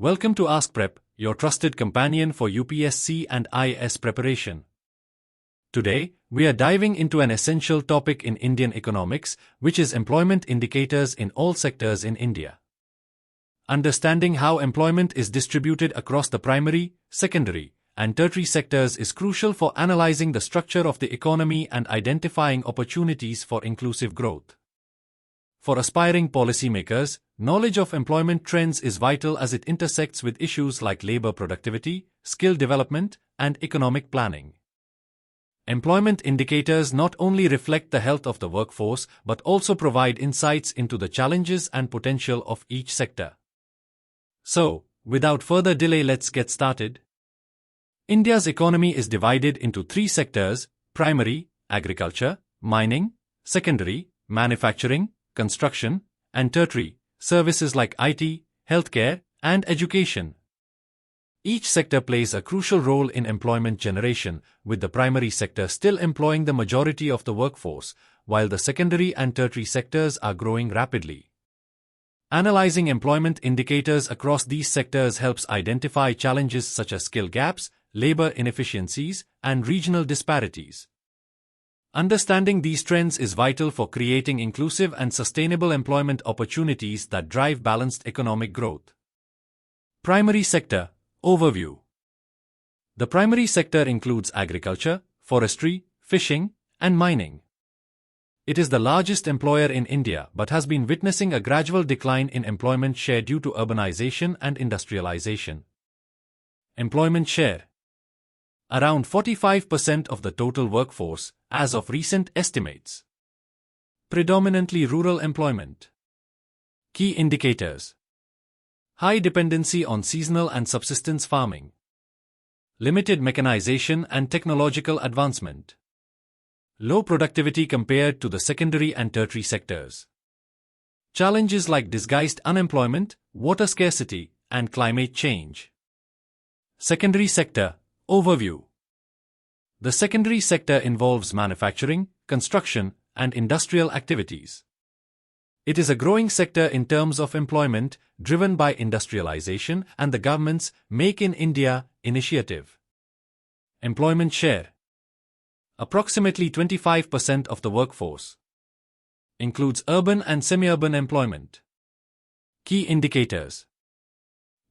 Welcome to Askprep, your trusted companion for UPSC and IAS preparation. Today, we are diving into an essential topic in Indian economics, which is employment indicators in all sectors in India. Understanding how employment is distributed across the primary, secondary, and tertiary sectors is crucial for analyzing the structure of the economy and identifying opportunities for inclusive growth. For aspiring policymakers, knowledge of employment trends is vital as it intersects with issues like labor productivity, skill development, and economic planning. Employment indicators not only reflect the health of the workforce but also provide insights into the challenges and potential of each sector. So, without further delay, let's get started. India's economy is divided into three sectors: primary, agriculture, mining; secondary, manufacturing, construction; and tertiary, services like IT, healthcare, and education. Each sector plays a crucial role in employment generation, with the primary sector still employing the majority of the workforce, while the secondary and tertiary sectors are growing rapidly. Analyzing employment indicators across these sectors helps identify challenges such as skill gaps, labor inefficiencies, and regional disparities. Understanding these trends is vital for creating inclusive and sustainable employment opportunities that drive balanced economic growth. Primary sector overview. The primary sector includes agriculture, forestry, fishing, and mining. It is the largest employer in India but has been witnessing a gradual decline in employment share due to urbanization and industrialization. Employment share. Around 45% of the total workforce, as of recent estimates. Predominantly rural employment. Key indicators. High dependency on seasonal and subsistence farming. Limited mechanization and technological advancement. Low productivity compared to the secondary and tertiary sectors. Challenges like disguised unemployment, water scarcity, and climate change. Secondary sector overview. The secondary sector involves manufacturing, construction, and industrial activities. It is a growing sector in terms of employment, driven by industrialization and the government's Make in India initiative. Employment share. Approximately 25% of the workforce. Includes urban and semi-urban employment. Key indicators.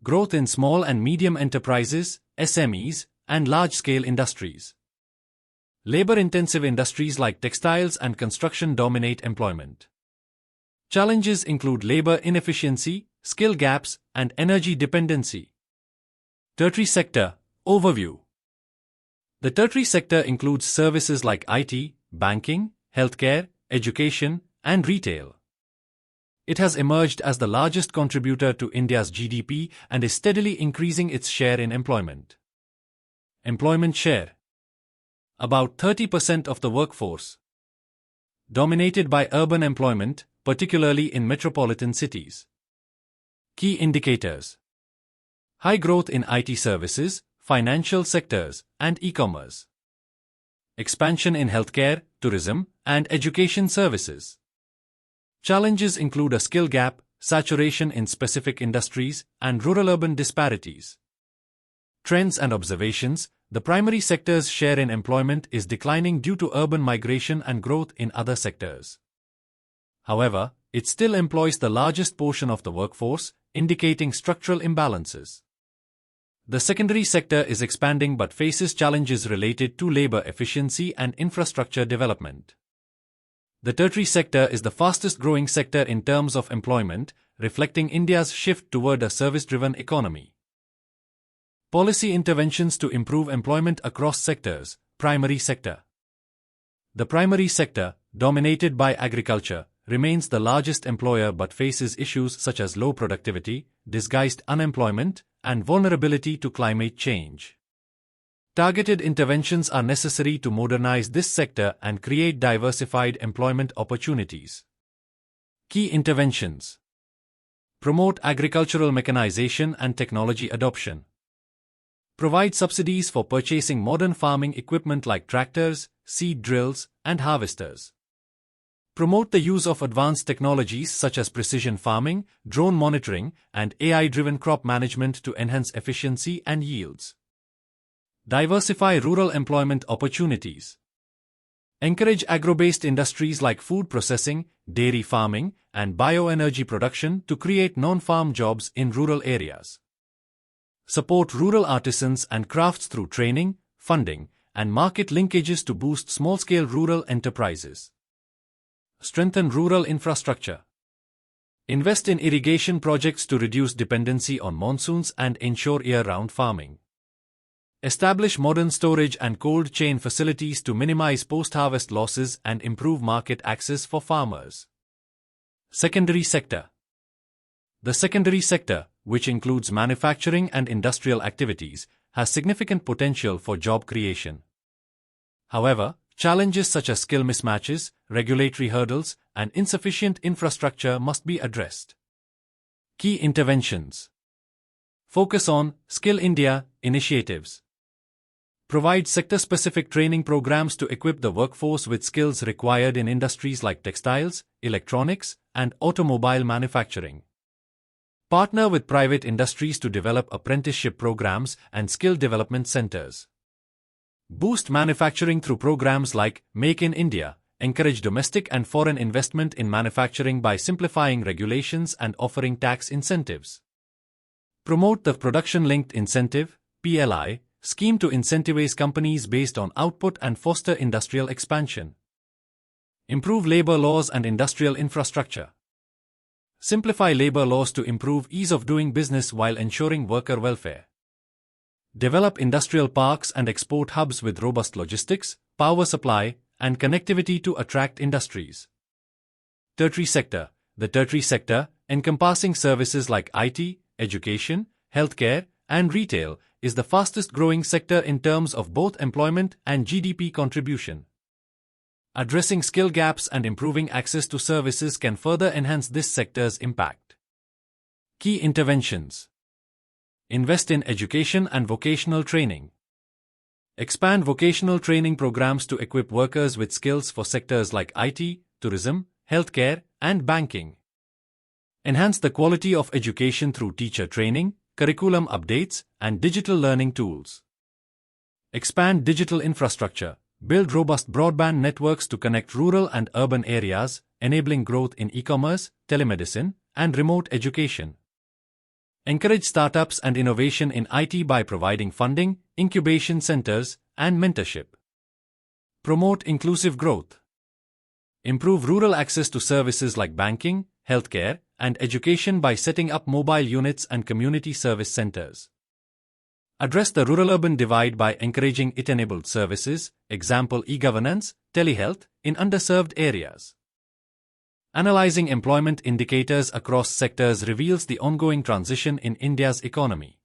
Growth in small and medium enterprises, SMEs, and large-scale industries. Labor-intensive industries like textiles and construction dominate employment. Challenges include labor inefficiency, skill gaps, and energy dependency. Tertiary sector overview. The tertiary sector includes services like IT, banking, healthcare, education, and retail. It has emerged as the largest contributor to India's GDP and is steadily increasing its share in employment. Employment share. About 30% of the workforce. Dominated by urban employment, particularly in metropolitan cities. Key indicators. High growth in IT services, financial sectors, and e-commerce. Expansion in healthcare, tourism, and education services. Challenges include a skill gap, saturation in specific industries, and rural-urban disparities. Trends and observations. The primary sector's share in employment is declining due to urban migration and growth in other sectors. However, it still employs the largest portion of the workforce, indicating structural imbalances. The secondary sector is expanding but faces challenges related to labor efficiency and infrastructure development. The tertiary sector is the fastest growing sector in terms of employment, reflecting India's shift toward a service-driven economy. Policy interventions to improve employment across sectors. Primary sector. The primary sector, dominated by agriculture, remains the largest employer but faces issues such as low productivity, disguised unemployment, and vulnerability to climate change. Targeted interventions are necessary to modernize this sector and create diversified employment opportunities. Key interventions. Promote agricultural mechanization and technology adoption. Provide subsidies for purchasing modern farming equipment like tractors, seed drills, and harvesters. Promote the use of advanced technologies such as precision farming, drone monitoring, and AI-driven crop management to enhance efficiency and yields. Diversify rural employment opportunities. Encourage agro-based industries like food processing, dairy farming, and bioenergy production to create non-farm jobs in rural areas. Support rural artisans and crafts through training, funding, and market linkages to boost small-scale rural enterprises. Strengthen rural infrastructure. Invest in irrigation projects to reduce dependency on monsoons and ensure year-round farming. Establish modern storage and cold chain facilities to minimize post-harvest losses and improve market access for farmers. Secondary sector. The secondary sector, which includes manufacturing and industrial activities, has significant potential for job creation. However, challenges such as skill mismatches, regulatory hurdles, and insufficient infrastructure must be addressed. Key interventions. Focus on Skill India initiatives. Provide sector-specific training programs to equip the workforce with skills required in industries like textiles, electronics, and automobile manufacturing. Partner with private industries to develop apprenticeship programs and skill development centers. Boost manufacturing through programs like Make in India. Encourage domestic and foreign investment in manufacturing by simplifying regulations and offering tax incentives. Promote the Production-Linked Incentive (PLI) scheme to incentivize companies based on output and foster industrial expansion. Improve labor laws and industrial infrastructure. Simplify labor laws to improve ease of doing business while ensuring worker welfare. Develop industrial parks and export hubs with robust logistics, power supply, and connectivity to attract industries. Tertiary sector. The tertiary sector, encompassing services like IT, education, healthcare, and retail, is the fastest growing sector in terms of both employment and GDP contribution. Addressing skill gaps and improving access to services can further enhance this sector's impact. Key interventions. Invest in education and vocational training. Expand vocational training programs to equip workers with skills for sectors like IT, tourism, healthcare, and banking. Enhance the quality of education through teacher training, curriculum updates, and digital learning tools. Expand digital infrastructure. Build robust broadband networks to connect rural and urban areas, enabling growth in e-commerce, telemedicine, and remote education. Encourage startups and innovation in IT by providing funding, incubation centers, and mentorship. Promote inclusive growth. Improve rural access to services like banking, healthcare, and education by setting up mobile units and community service centers. Address the rural-urban divide by encouraging IT-enabled services, example e-governance, telehealth, in underserved areas. Analyzing employment indicators across sectors reveals the ongoing transition in India's economy.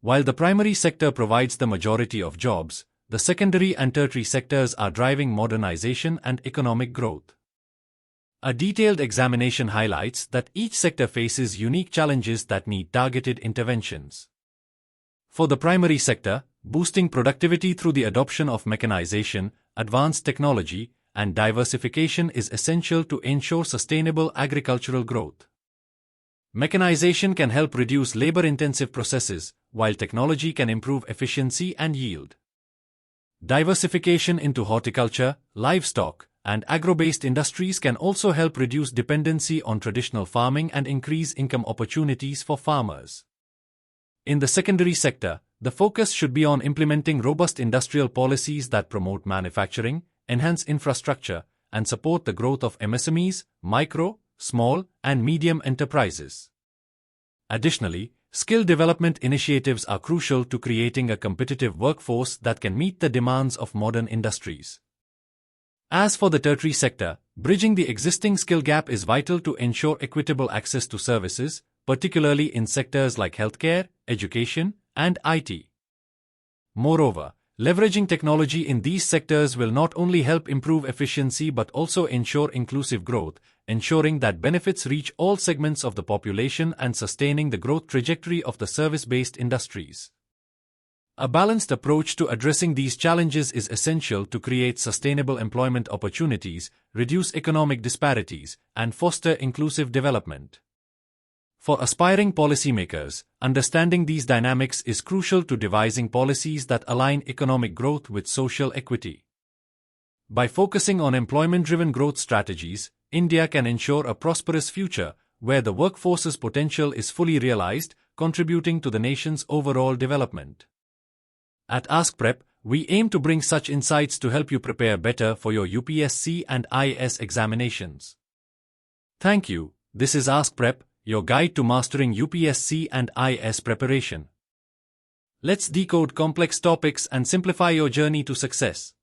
While the primary sector provides the majority of jobs, the secondary and tertiary sectors are driving modernization and economic growth. A detailed examination highlights that each sector faces unique challenges that need targeted interventions. For the primary sector, boosting productivity through the adoption of mechanization, advanced technology, and diversification is essential to ensure sustainable agricultural growth. Mechanization can help reduce labor-intensive processes, while technology can improve efficiency and yield. Diversification into horticulture, livestock, and agro-based industries can also help reduce dependency on traditional farming and increase income opportunities for farmers. In the secondary sector, the focus should be on implementing robust industrial policies that promote manufacturing, enhance infrastructure, and support the growth of MSMEs, micro, small, and medium enterprises. Additionally, skill development initiatives are crucial to creating a competitive workforce that can meet the demands of modern industries. As for the tertiary sector, bridging the existing skill gap is vital to ensure equitable access to services, particularly in sectors like healthcare, education, and IT. Moreover, leveraging technology in these sectors will not only help improve efficiency but also ensure inclusive growth, ensuring that benefits reach all segments of the population and sustaining the growth trajectory of the service-based industries. A balanced approach to addressing these challenges is essential to create sustainable employment opportunities, reduce economic disparities, and foster inclusive development. For aspiring policymakers, understanding these dynamics is crucial to devising policies that align economic growth with social equity. By focusing on employment-driven growth strategies, India can ensure a prosperous future where the workforce's potential is fully realized, contributing to the nation's overall development. At Askprep, we aim to bring such insights to help you prepare better for your UPSC and IAS examinations. Thank you. This is Askprep, your guide to mastering UPSC and IAS preparation. Let's decode complex topics and simplify your journey to success.